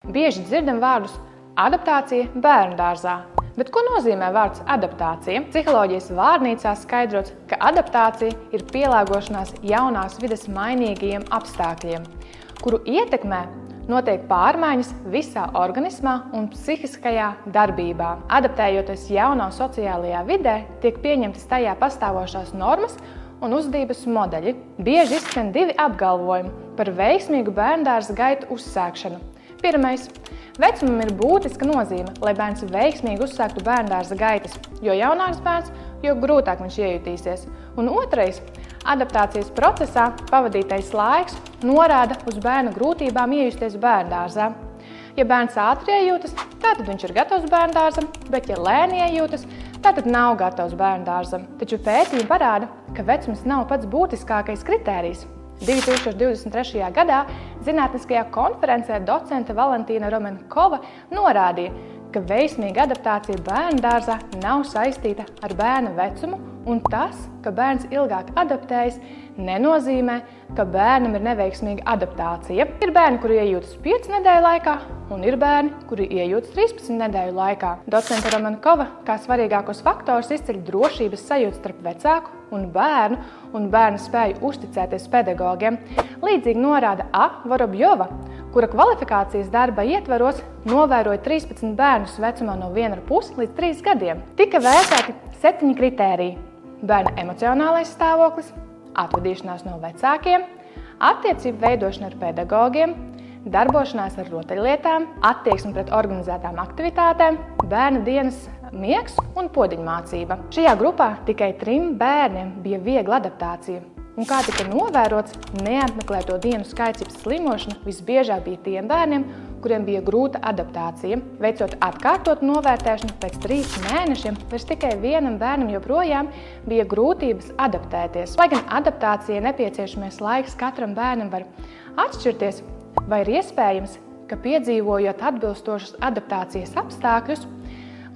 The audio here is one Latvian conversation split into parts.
Bieži dzirdam vārdus adaptācija bērnudārzā. Bet ko nozīmē vārds adaptācija? Psiholoģijas vārnīcā skaidrots, ka adaptācija ir pielāgošanās jaunās vides mainīgajiem apstākļiem, kuru ietekmē notiek pārmaiņas visā organismā un psihiskajā darbībā. Adaptējoties jaunā sociālajā vidē, tiek pieņemtas tajā pastāvošās normas un uzvedības modeļi. Bieži izskan divi apgalvojumi par veiksmīgu bērnudārza gaitu uzsākšanu. Pirmais. Vecumam ir būtiska nozīme, lai bērns veiksmīgi uzsāktu bērnudārza gaitas, jo jaunāks bērns, jo grūtāk viņš iejutīsies. Un otrais. Adaptācijas procesā pavadītais laiks norāda uz bērna grūtībām iejusties bērnudārzā. Ja bērns ātri iejūtas, tātad viņš ir gatavs bērnudārzam, bet ja lēni iejūtas, tātad nav gatavs bērnudārzam. Taču pētījumi parāda, ka vecums nav pats būtiskākais kritērijs. 2023. gadā zinātniskajā konferencē docente Valentīna Romenkova norādīja, ka veiksmīga adaptācija bērnudārzā nav saistīta ar bērna vecumu, un tas, ka bērns ilgāk adaptējas, nenozīmē, ka bērnam ir neveiksmīga adaptācija. Ir bērni, kuri iejūtas 5 nedēļu laikā, un ir bērni, kuri iejūtas 13 nedēļu laikā. Docente Romenkova kā svarīgākos faktorus izceļ drošības sajūtu starp vecāku un bērnu spēju uzticēties pedagogiem. Līdzīgi norāda A. Vorobjova, kura kvalifikācijas darba ietvaros novēroja 13 bērnus vecumā no 1,5 līdz 3 gadiem. Tika vērtēti 7 kritēriji – bērna emocionālais stāvoklis, atvadīšanās no vecākiem, attiecību veidošana ar pedagogiem, darbošanās ar rotaļlietām, attieksme pret organizētām aktivitātēm, bērna dienas miegs un podziņmācība. Šajā grupā tikai 3 bērniem bija viegla adaptācija. Un kā tika novērots, neapmeklēto dienu skaits jeb slimošana visbiežāk bija tiem bērniem, kuriem bija grūta adaptācija. Veicot atkārtotu novērtēšanu pēc 3 mēnešiem, vairs tikai vienam bērnam joprojām bija grūtības adaptēties. Lai gan adaptācijai nepieciešamais laiks katram bērnam var atšķirties, vai ir iespējams, ka piedzīvojot atbilstošus adaptācijas apstākļus,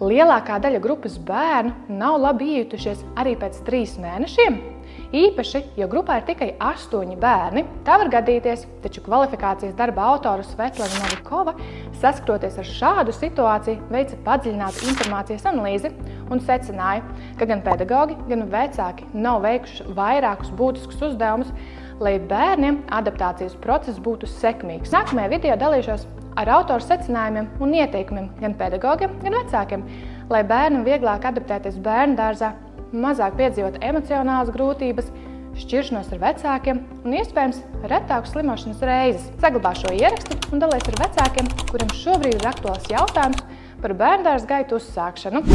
lielākā daļa grupas bērnu nav labi iejutušies arī pēc 3 mēnešiem? Īpaši, ja grupā ir tikai 8 bērni, tā var gadīties, taču kvalifikācijas darba autoru Svetlana Novikova, saskroties ar šādu situāciju, veica padziļinātu informācijas analīzi un secināja, ka gan pedagogi, gan vecāki nav veikuši vairākus būtiskus uzdevumus, lai bērniem adaptācijas process būtu sekmīgs. Nākamajā video dalīšos ar autoru secinājumiem un ieteikumiem gan pedagogiem, gan vecākiem, lai bērnam vieglāk adaptēties bērnudārzā, mazāk piedzīvot emocionālas grūtības, šķiršanos ar vecākiem un iespējams retāku slimošanas reizes. Saglabā šo ierakstu un dalies ar vecākiem, kuriem šobrīd ir aktuāls jautājums par bērnudārza gaitu uzsākšanu.